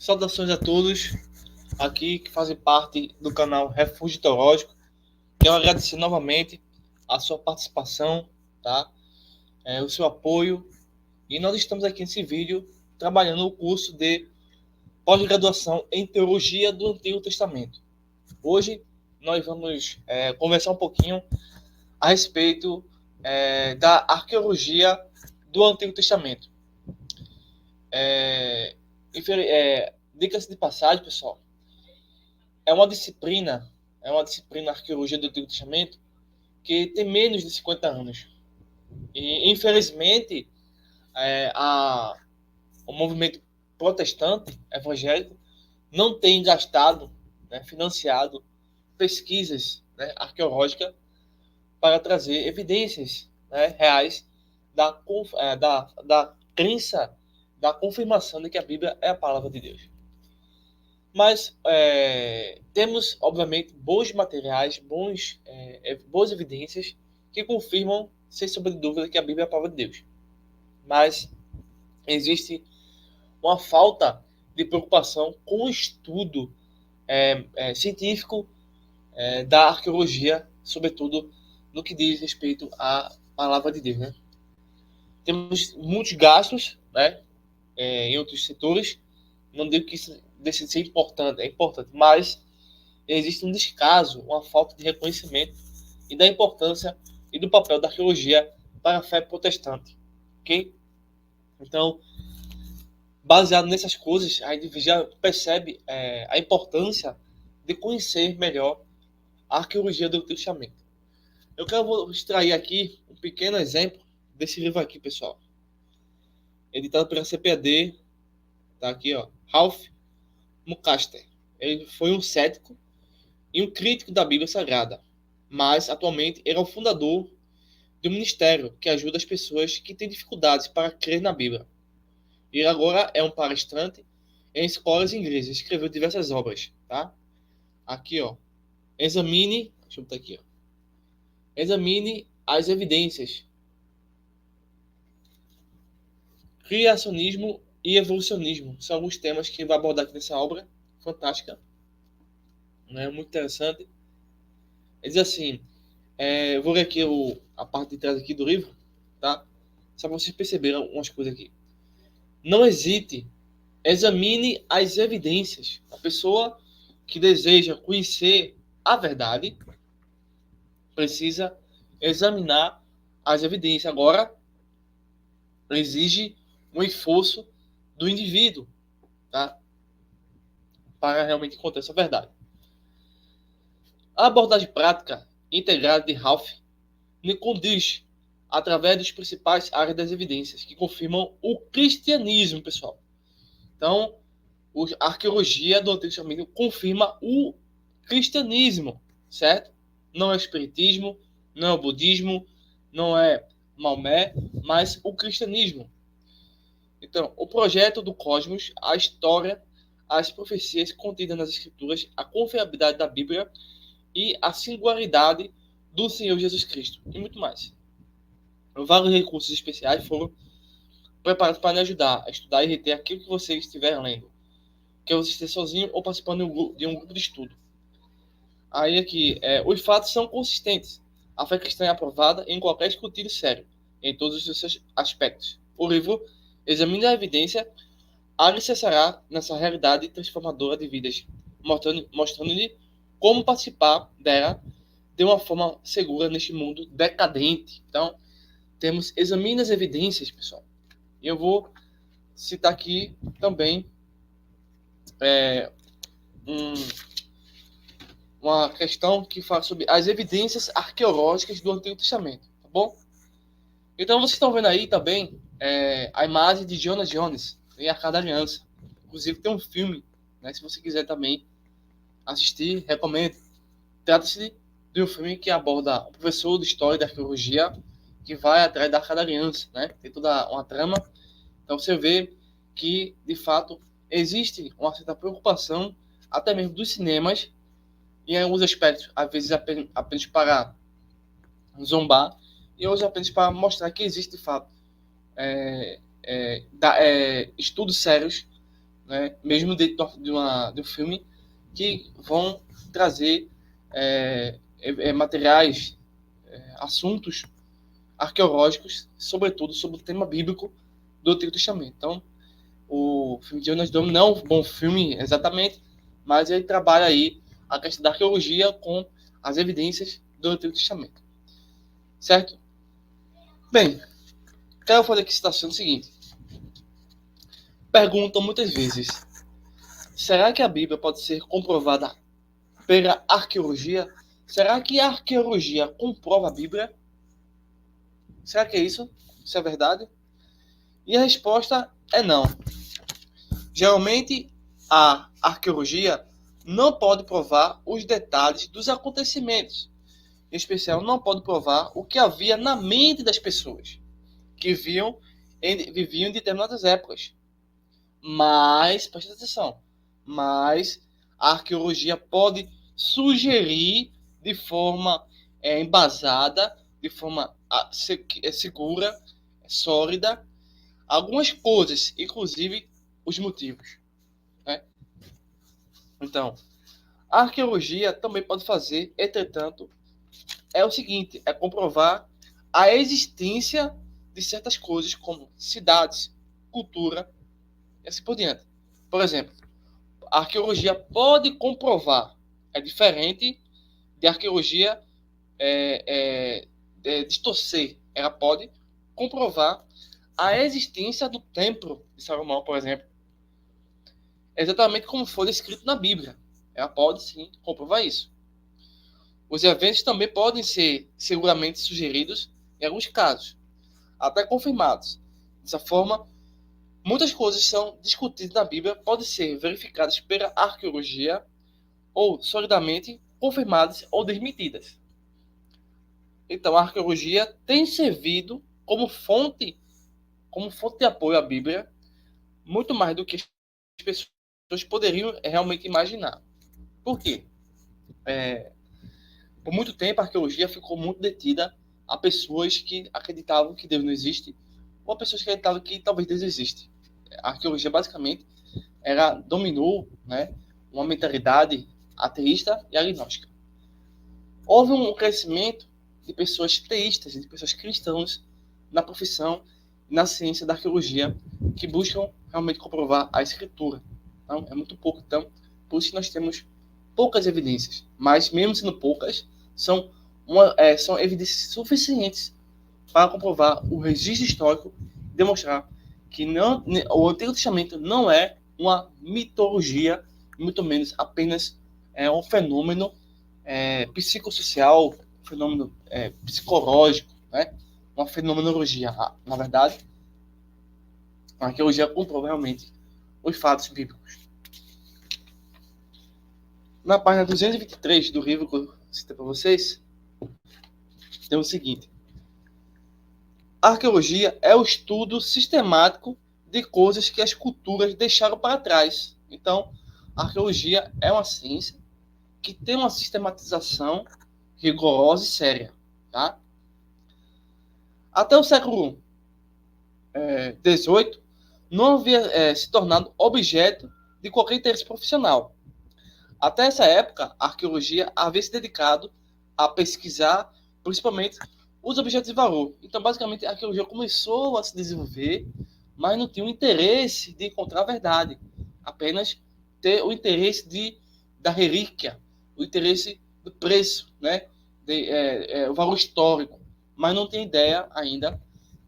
Saudações a todos aqui que fazem parte do canal Refúgio Teológico. Quero agradecer novamente a sua participação, tá? O seu apoio. E nós estamos aqui nesse vídeo trabalhando o curso de pós-graduação em Teologia do Antigo Testamento. Hoje nós vamos conversar um pouquinho a respeito da arqueologia do Antigo Testamento. Dica-se de passagem, pessoal, é uma disciplina arqueologia do Antigo Testamento que tem menos de 50 anos. E, infelizmente, o movimento protestante evangélico não tem gastado, financiado pesquisas arqueológicas para trazer evidências reais da crença, da confirmação de que a Bíblia é a palavra de Deus. Mas temos, obviamente, bons materiais, boas evidências que confirmam, sem sombra de dúvida, que a Bíblia é a palavra de Deus. Mas existe uma falta de preocupação com o estudo científico da arqueologia, sobretudo no que diz respeito à palavra de Deus. Né? Temos muitos gastos em outros setores. Não digo que isso deixe de ser importante, é importante, mas existe um descaso, uma falta de reconhecimento e da importância e do papel da arqueologia para a fé protestante. Ok? Então, baseado nessas coisas, a gente já percebe a importância de conhecer melhor a arqueologia do Antigo Testamento. Vou extrair aqui um pequeno exemplo desse livro aqui, pessoal. Editado pela CPAD, tá aqui, ó, Ralph McAllister. Ele foi um cético e um crítico da Bíblia Sagrada, mas atualmente ele é o fundador de um ministério que ajuda as pessoas que têm dificuldades para crer na Bíblia. Ele agora é um palestrante em escolas e igrejas, escreveu diversas obras, tá? Aqui, ó, deixa eu botar aqui, ó. Examine as evidências. Criacionismo e evolucionismo são alguns temas que ele vai abordar aqui nessa obra fantástica, né? Muito interessante. Ele diz assim, eu vou ler aqui a parte de trás aqui do livro, tá? Só para vocês perceberem algumas coisas aqui. Não hesite, examine as evidências. A pessoa que deseja conhecer a verdade precisa examinar as evidências. Agora, exige um esforço do indivíduo, tá? Para realmente encontrar essa verdade. A abordagem prática integrada de Ralph me condiz através das principais áreas das evidências que confirmam o cristianismo, pessoal. Então, a arqueologia do Antigo Testamento confirma o cristianismo, certo? Não é o espiritismo, não é o budismo, não é Maomé, mas o cristianismo. Então, o projeto do cosmos, a história, as profecias contidas nas escrituras, a confiabilidade da Bíblia e a singularidade do Senhor Jesus Cristo e muito mais. Vários recursos especiais foram preparados para lhe ajudar a estudar e reter aquilo que você estiver lendo, que você esteja sozinho ou participando de um grupo de estudo. Aí aqui, os fatos são consistentes. A fé cristã é aprovada em qualquer escrutínio sério, em todos os seus aspectos. O livro examina a evidência, alicerçará nessa realidade transformadora de vidas, mostrando-lhe como participar dela de uma forma segura neste mundo decadente. Então, examine as evidências, pessoal. E eu vou citar aqui também uma questão que fala sobre as evidências arqueológicas do Antigo Testamento, tá bom? Então, vocês estão vendo aí também a imagem de Jonas Jones em Arca da Aliança. Inclusive, tem um filme, né? Se você quiser também assistir, recomendo. Trata-se de um filme que aborda um professor de História e de Arqueologia que vai atrás da Arca da Aliança, né? Tem toda uma trama. Então, você vê que, de fato, existe uma certa preocupação, até mesmo dos cinemas, em alguns aspectos, às vezes apenas para zombar, e outros apenas para mostrar que existe, de fato, estudos sérios né, mesmo dentro de um filme, que vão trazer materiais, assuntos arqueológicos, sobretudo sobre o tema bíblico do Antigo Testamento. Então, o filme de Jonas Dome não é um bom filme exatamente, mas ele trabalha aí a questão da arqueologia com as evidências do Antigo Testamento. Certo? Bem, quero fazer aqui a citação seguinte. Perguntam muitas vezes: será que a Bíblia pode ser comprovada pela arqueologia? Será que a arqueologia comprova a Bíblia? Será que é isso? Isso é verdade? E a resposta é não. Geralmente, a arqueologia não pode provar os detalhes dos acontecimentos. Em especial, não pode provar o que havia na mente das pessoas que viviam em determinadas épocas. Mas, preste atenção, mas a arqueologia pode sugerir de forma embasada, de forma segura, sólida, algumas coisas, inclusive os motivos. Né? Então, a arqueologia também pode fazer, entretanto, é o seguinte, é comprovar a existência de certas coisas como cidades, cultura e assim por diante. Por exemplo, a arqueologia pode comprovar, é diferente de arqueologia distorcer, ela pode comprovar a existência do templo de Salomão, por exemplo, exatamente como foi escrito na Bíblia. Ela pode sim comprovar isso. Os eventos também podem ser seguramente sugeridos em alguns casos, até confirmados. Dessa forma, muitas coisas são discutidas na Bíblia podem ser verificadas pela arqueologia ou solidamente confirmadas ou desmentidas. Então, a arqueologia tem servido como fonte de apoio à Bíblia, muito mais do que as pessoas poderiam realmente imaginar. Por quê? Por muito tempo, a arqueologia ficou muito detida a pessoas que acreditavam que Deus não existe ou a pessoas que acreditavam que talvez Deus existe. A arqueologia, basicamente, ela dominou, né, uma mentalidade ateísta e agnóstica. Houve um crescimento de pessoas teístas, de pessoas cristãs na profissão, na ciência da arqueologia, que buscam realmente comprovar a escritura. Então, é muito pouco. Então, por isso que nós temos poucas evidências. Mas, mesmo sendo poucas, são evidências suficientes para comprovar o registro histórico e demonstrar que o Antigo Testamento não é uma mitologia, muito menos apenas um fenômeno psicossocial, um fenômeno psicológico, né? Uma fenomenologia. Na verdade, a arqueologia comprova realmente os fatos bíblicos. Na página 223 do livro que eu citei para vocês, tem o seguinte: a arqueologia é o estudo sistemático de coisas que as culturas deixaram para trás. Então, a arqueologia é uma ciência que tem uma sistematização rigorosa e séria. Tá? Até o século XVIII, não havia se tornado objeto de qualquer interesse profissional. Até essa época, a arqueologia havia se dedicado a pesquisar, principalmente, os objetos de valor. Então, basicamente, a arqueologia começou a se desenvolver, mas não tinha o interesse de encontrar a verdade, apenas ter o interesse da relíquia, o interesse do preço, né? O valor histórico, mas não tem ideia ainda,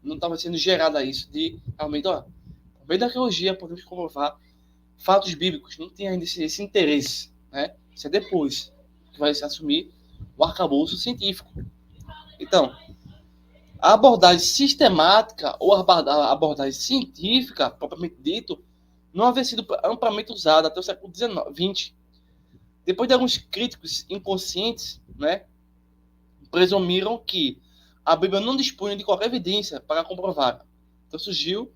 não estava sendo gerada isso de realmente, por meio da arqueologia podemos comprovar fatos bíblicos, não tem ainda esse interesse, né? Isso é depois que vai se assumir o arcabouço científico. Então, a abordagem sistemática ou a abordagem científica, propriamente dito, não havia sido amplamente usada até o século XX. Depois de alguns críticos inconscientes, né, presumiram que a Bíblia não dispunha de qualquer evidência para comprovar. Então surgiu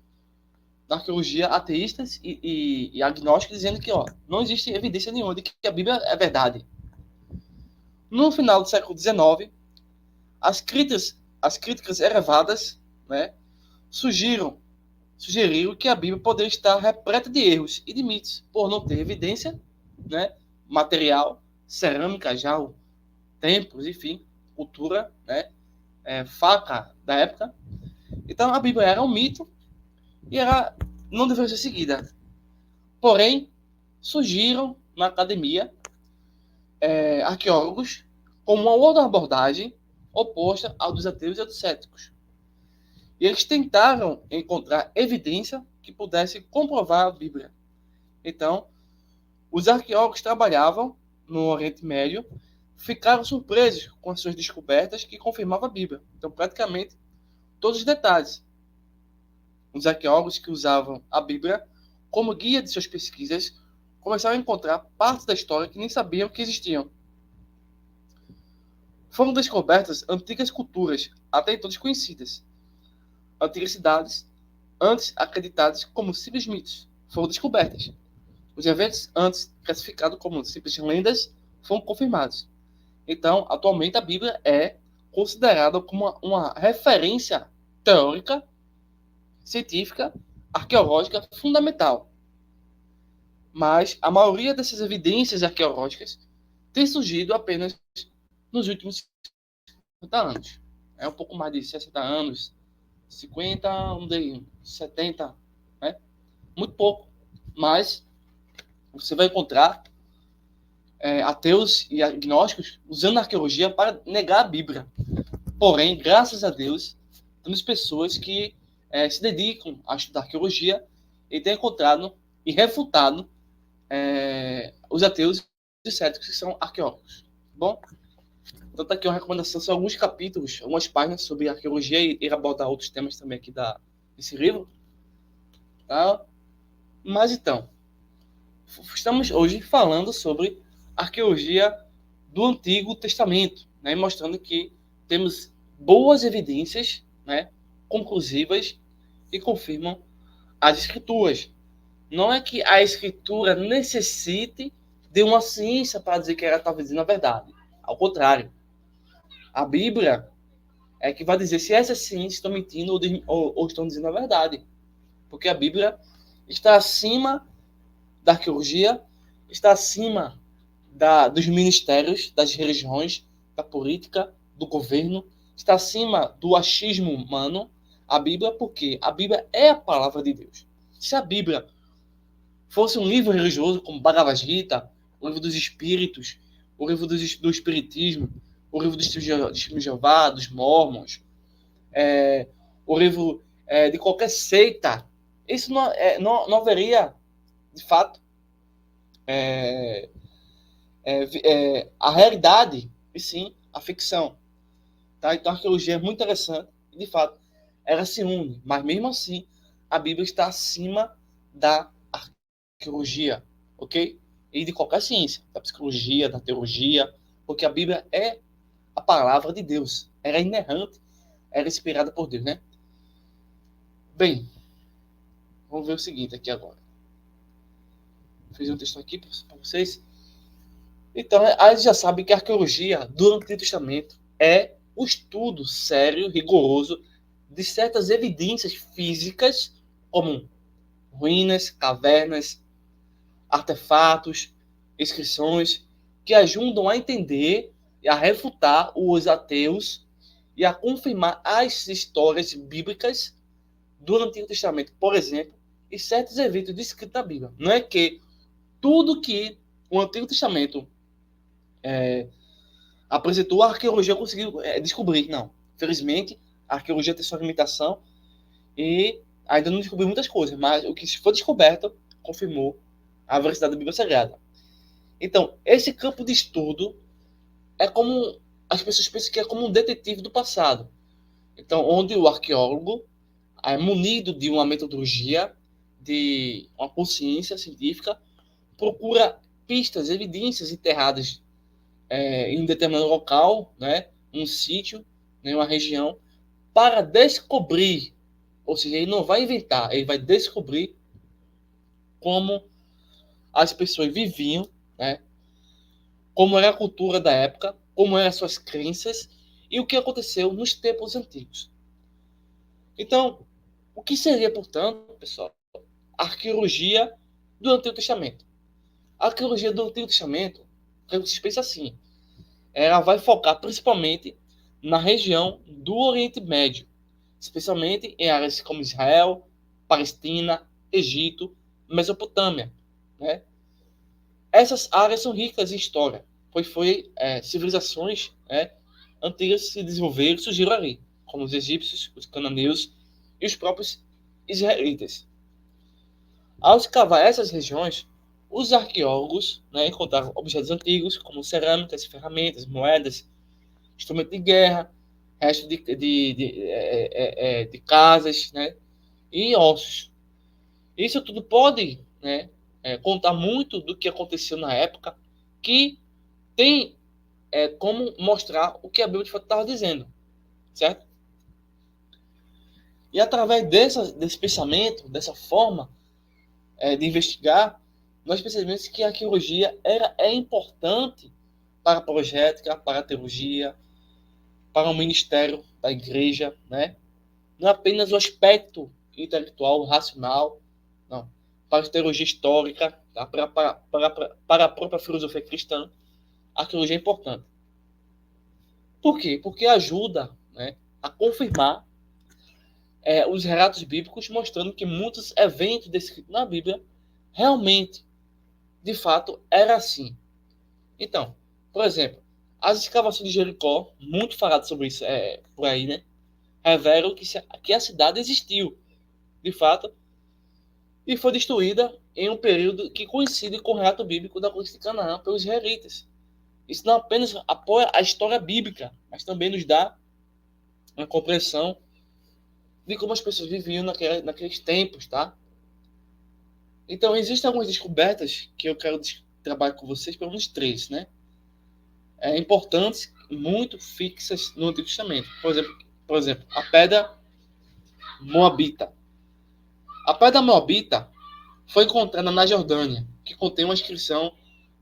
na arqueologia ateístas e agnósticos dizendo que não existe evidência nenhuma de que a Bíblia é verdade. No final do século XIX, as críticas elevadas, né, surgiram sugeriram que a Bíblia poderia estar repleta de erros e de mitos, por não ter evidência, né, material, cerâmica já, templos, enfim, cultura, né, faca da época. Então a Bíblia era um mito e não deveria ser seguida. Porém, surgiram na academia arqueólogos com uma outra abordagem oposta ao dos ateus e aos dos céticos. E eles tentaram encontrar evidência que pudesse comprovar a Bíblia. Então, os arqueólogos trabalhavam no Oriente Médio, ficaram surpresos com as suas descobertas que confirmavam a Bíblia. Então, praticamente, todos os detalhes. Os arqueólogos que usavam a Bíblia como guia de suas pesquisas começaram a encontrar partes da história que nem sabiam que existiam. Foram descobertas antigas culturas, até então desconhecidas. Antigas cidades, antes acreditadas como simples mitos, foram descobertas. Os eventos antes classificados como simples lendas foram confirmados. Então, atualmente a Bíblia é considerada como uma referência teórica, científica, arqueológica fundamental. Mas a maioria dessas evidências arqueológicas tem surgido apenas nos últimos 50 anos. É um pouco mais de 60 anos, 50, 70, né? Muito pouco. Mas você vai encontrar ateus e agnósticos usando a arqueologia para negar a Bíblia. Porém, graças a Deus, temos pessoas que se dedicam a estudar arqueologia e têm encontrado e refutado os ateus e céticos que são arqueólogos. Bom, então tá aqui uma recomendação, são alguns capítulos, algumas páginas sobre arqueologia e abordar outros temas também aqui desse livro. Tá? Mas então, estamos hoje falando sobre arqueologia do Antigo Testamento, né, mostrando que temos boas evidências, né, conclusivas e confirmam as escrituras. Não é que a escritura necessite de uma ciência para dizer que ela está dizendo a verdade. Ao contrário, a Bíblia é que vai dizer se essas ciências estão mentindo ou estão dizendo a verdade. Porque a Bíblia está acima da arqueologia, está acima dos ministérios, das religiões, da política, do governo, está acima do achismo humano. A Bíblia, porque a Bíblia é a palavra de Deus. Se a Bíblia fosse um livro religioso como Bhagavad Gita, o livro dos espíritos, o livro do espiritismo, o livro dos testemunhos de Jeová, dos mormons, o livro de qualquer seita, isso não haveria, de fato, a realidade, e sim a ficção. Tá? Então a arqueologia é muito interessante, e de fato, ela se une, mas mesmo assim, a Bíblia está acima da arqueologia, ok? E de qualquer ciência, da psicologia, da teologia, porque a Bíblia é a palavra de Deus, ela é inerrante, ela é inspirada por Deus, né? Bem, vamos ver o seguinte aqui agora. Fiz um texto aqui para vocês. Então, a gente já sabe que a arqueologia do Antigo Testamento é o estudo sério, rigoroso, de certas evidências físicas, como ruínas, cavernas, artefatos, inscrições, que ajudam a entender e a refutar os ateus e a confirmar as histórias bíblicas do Antigo Testamento, por exemplo, e certos eventos descritos na Bíblia. Não é que tudo que o Antigo Testamento apresentou, a arqueologia conseguiu descobrir. Não. Felizmente, a arqueologia tem sua limitação e ainda não descobriu muitas coisas, mas o que foi descoberto confirmou a veracidade da Bíblia Sagrada. Então, esse campo de estudo é como as pessoas pensam que é como um detetive do passado. Então, onde o arqueólogo é munido de uma metodologia, de uma consciência científica, procura pistas, evidências enterradas em um determinado local, né, um sítio, né, uma região, para descobrir, ou seja, ele não vai inventar, ele vai descobrir como as pessoas viviam, né, como era a cultura da época, como eram as suas crenças e o que aconteceu nos tempos antigos. Então, O que seria, portanto, pessoal, a arqueologia do Antigo Testamento? A arqueologia do Antigo Testamento, que vocês pensam assim, ela vai focar principalmente na região do Oriente Médio, especialmente em áreas como Israel, Palestina, Egito, Mesopotâmia, né? Essas áreas são ricas em história, pois civilizações, né, antigas se desenvolveram e surgiram ali, como os egípcios, os cananeus e os próprios israelitas. Ao escavar essas regiões, os arqueólogos, né, encontraram objetos antigos, como cerâmicas, ferramentas, moedas, instrumentos de guerra, restos de casas, né, e ossos. Isso tudo pode, né, contar muito do que aconteceu na época, que tem como mostrar o que a Bíblia de fato estava dizendo, certo? E através desse pensamento, dessa forma de investigar, nós percebemos que a arqueologia é importante para a projética, para a teologia, para o ministério da igreja, né? Não é apenas o aspecto intelectual, racional, não. Para a teologia histórica, tá? Para a própria filosofia cristã, a arqueologia é importante. Por quê? Porque ajuda, né, a confirmar os relatos bíblicos mostrando que muitos eventos descritos na Bíblia realmente, de fato, era assim. Então, por exemplo, as escavações de Jericó, muito falado sobre isso por aí, né? Revelam que a cidade existiu, de fato, e foi destruída em um período que coincide com o relato bíblico da conquista de Canaã pelos israelitas. Isso não apenas apoia a história bíblica, mas também nos dá uma compreensão de como as pessoas viviam naqueles tempos, tá? Então, existem algumas descobertas que eu quero trabalhar com vocês, pelo menos três, né? Importantes, muito fixas no Antigo Testamento. Por exemplo, a pedra Moabita. A pedra Moabita foi encontrada na Jordânia, que contém uma inscrição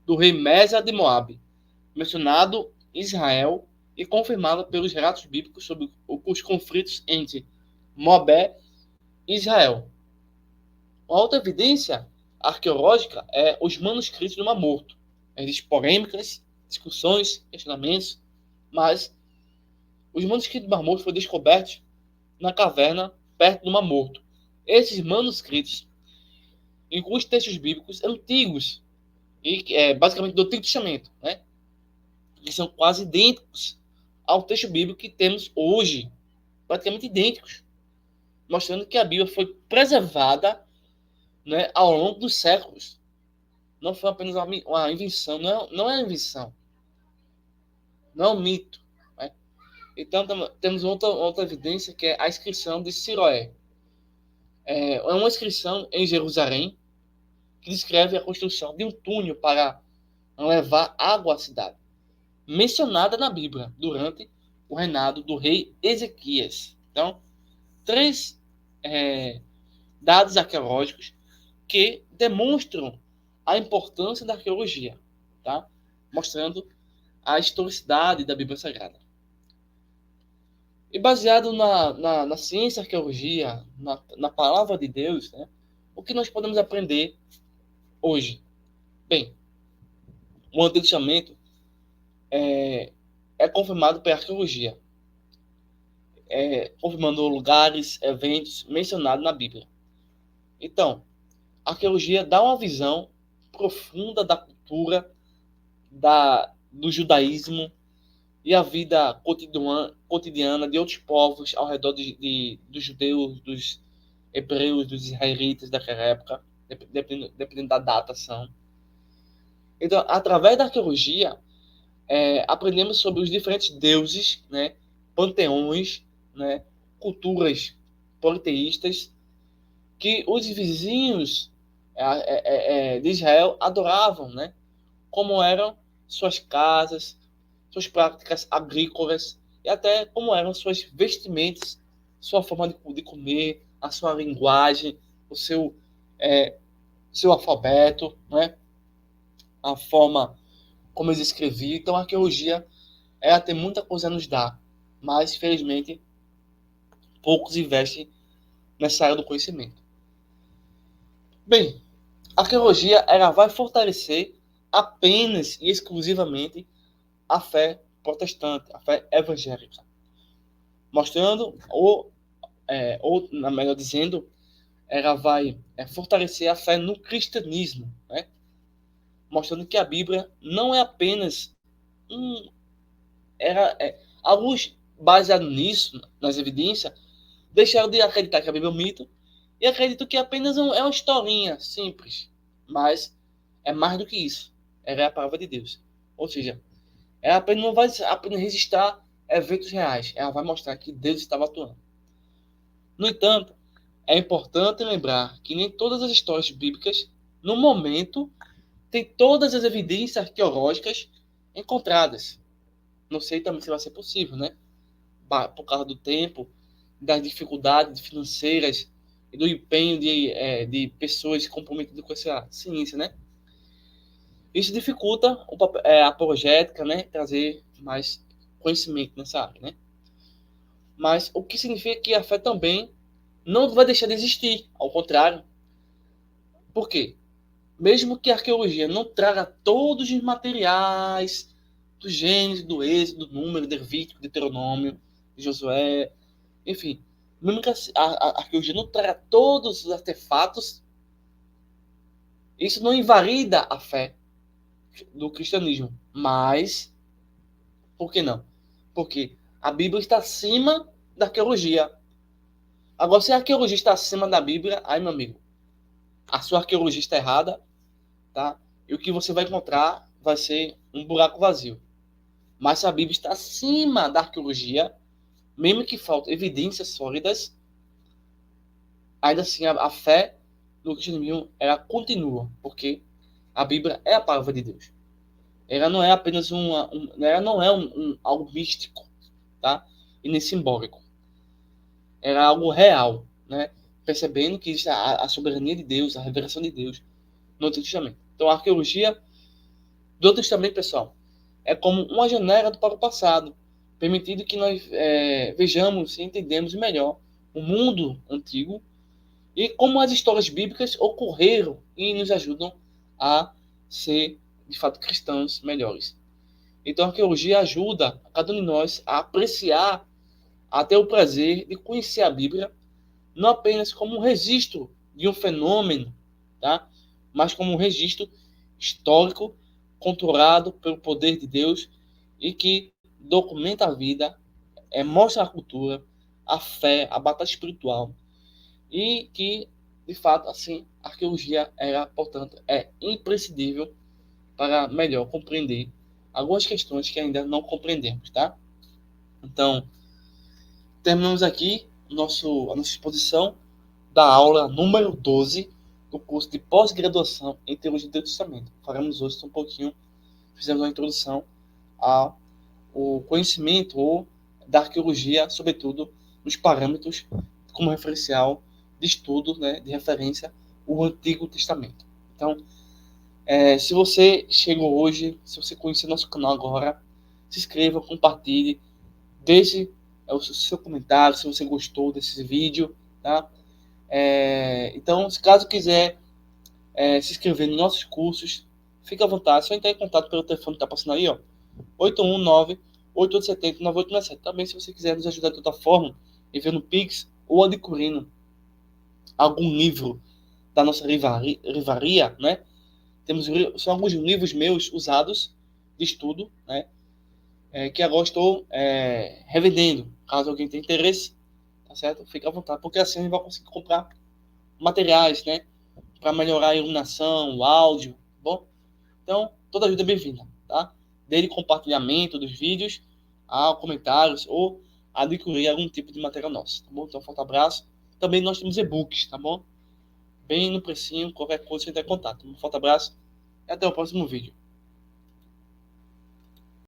do rei Mesa de Moabe, mencionado em Israel e confirmada pelos relatos bíblicos sobre os conflitos entre Moabé e Israel. Uma outra evidência arqueológica é os manuscritos do Mar Morto. Existem polêmicas, discussões, questionamentos, mas os manuscritos do Mar Morto foram descobertos na caverna perto do Mar Morto. Esses manuscritos incluem textos bíblicos antigos e basicamente do Antigo Testamento, né? Que são quase idênticos ao texto bíblico que temos hoje, praticamente idênticos, mostrando que a Bíblia foi preservada, né, ao longo dos séculos. Não foi apenas uma invenção, não é uma invenção, não é um mito. Né? Então, temos outra evidência que é a inscrição de Siloé. É uma inscrição em Jerusalém que descreve a construção de um túnel para levar água à cidade, mencionada na Bíblia durante o reinado do rei Ezequias. Então, três dados arqueológicos que demonstram a importância da arqueologia, tá? Mostrando a historicidade da Bíblia Sagrada. E baseado na ciência, arqueologia, na palavra de Deus, né, o que nós podemos aprender hoje? Bem, o Antigo Testamento é confirmado pela arqueologia, confirmando lugares, eventos mencionados na Bíblia. Então, a arqueologia dá uma visão profunda da cultura, do judaísmo e a vida cotidiana de outros povos ao redor dos judeus, dos hebreus, dos israelitas daquela época, dependendo da datação. Então, através da arqueologia, aprendemos sobre os diferentes deuses, né, panteões, né, culturas politeístas que os vizinhos de Israel adoravam, né, como eram suas casas, suas práticas agrícolas e até como eram suas vestimentas, sua forma de comer, a sua linguagem, o seu alfabeto, né, a forma como eles escreviam. Então, a arqueologia ela tem muita coisa a nos dar, mas, felizmente, poucos investem nessa área do conhecimento. Bem, a arqueologia ela vai fortalecer apenas e exclusivamente a fé protestante, a fé evangélica, mostrando, ou melhor dizendo, ela vai fortalecer a fé no cristianismo, né? Mostrando que a Bíblia não é apenas a luz baseada nisso, nas evidências, deixaram de acreditar que a Bíblia é um mito e acreditam que apenas é uma historinha simples, mas é mais do que isso. Ela é a palavra de Deus. Ou seja, ela apenas não vai apenas registrar eventos reais, ela vai mostrar que Deus estava atuando. No entanto, é importante lembrar que nem todas as histórias bíblicas, no momento, têm todas as evidências arqueológicas encontradas. Não sei também se vai ser possível, né? Por causa do tempo, das dificuldades financeiras e do empenho de pessoas comprometidas com essa ciência, né? Isso dificulta a apologética, né? Trazer mais conhecimento nessa área, né? Mas o que significa que a fé também não vai deixar de existir, ao contrário. Por quê? Mesmo que a arqueologia não traga todos os materiais do Gênesis, do Êxodo, do Número, do Levítico, Deuteronômio, de Josué, enfim, mesmo que a arqueologia não traga todos os artefatos, isso não invalida a fé do cristianismo. Mas, por que não? Porque a Bíblia está acima da arqueologia. Agora, se a arqueologia está acima da Bíblia, aí, meu amigo, a sua arqueologia está errada, tá? E o que você vai encontrar vai ser um buraco vazio. Mas se a Bíblia está acima da arqueologia, mesmo que faltem evidências sólidas, ainda assim a fé do cristianismo ela continua, porque a Bíblia é a palavra de Deus. Ela não é apenas ela não é algo místico, tá? E nem simbólico. Ela é algo real, né? Percebendo que existe a soberania de Deus, a revelação de Deus no Antigo Testamento. Então a arqueologia do Antigo Testamento, pessoal, é como uma janela para o passado, permitindo que nós vejamos e entendemos melhor o mundo antigo e como as histórias bíblicas ocorreram e nos ajudam a ser, de fato, cristãos melhores. Então, a arqueologia ajuda a cada um de nós a apreciar, a ter o prazer de conhecer a Bíblia, não apenas como um registro de um fenômeno, tá? Mas como um registro histórico, controlado pelo poder de Deus e que documenta a vida, mostra a cultura, a fé, a batalha espiritual e que, de fato, assim, a arqueologia portanto, é imprescindível para melhor compreender algumas questões que ainda não compreendemos, tá? Então, terminamos aqui a nossa exposição da aula número 12 do curso de pós-graduação em Teologia do Testamento. Faremos hoje um pouquinho, fizemos uma introdução ao conhecimento ou da arqueologia, sobretudo nos parâmetros como referencial de estudo, né, de referência, o Antigo Testamento. Então, se você chegou hoje, se você conheceu nosso canal agora, se inscreva, compartilhe, deixe o seu comentário se você gostou desse vídeo, tá? Então, se caso quiser se inscrever nos nossos cursos, fique à vontade, só entrar em contato pelo telefone que está passando aí, ó, 819-8870-9897. Também, se você quiser nos ajudar de outra forma, enviando Pix ou adquirindo algum livro da nossa livraria, né? São alguns livros meus usados de estudo, né? Que agora estou revendendo. Caso alguém tenha interesse, tá certo? Fique à vontade, porque assim a gente vai conseguir comprar materiais, né? Para melhorar a iluminação, o áudio, tá bom? Então, toda ajuda é bem-vinda, tá? Desde compartilhamento dos vídeos, a comentários ou adquirir algum tipo de material nosso, tá bom? Então, um forte abraço. Também nós temos e-books, tá bom? Bem no precinho, qualquer coisa você entra em contato. Um forte abraço e até o próximo vídeo.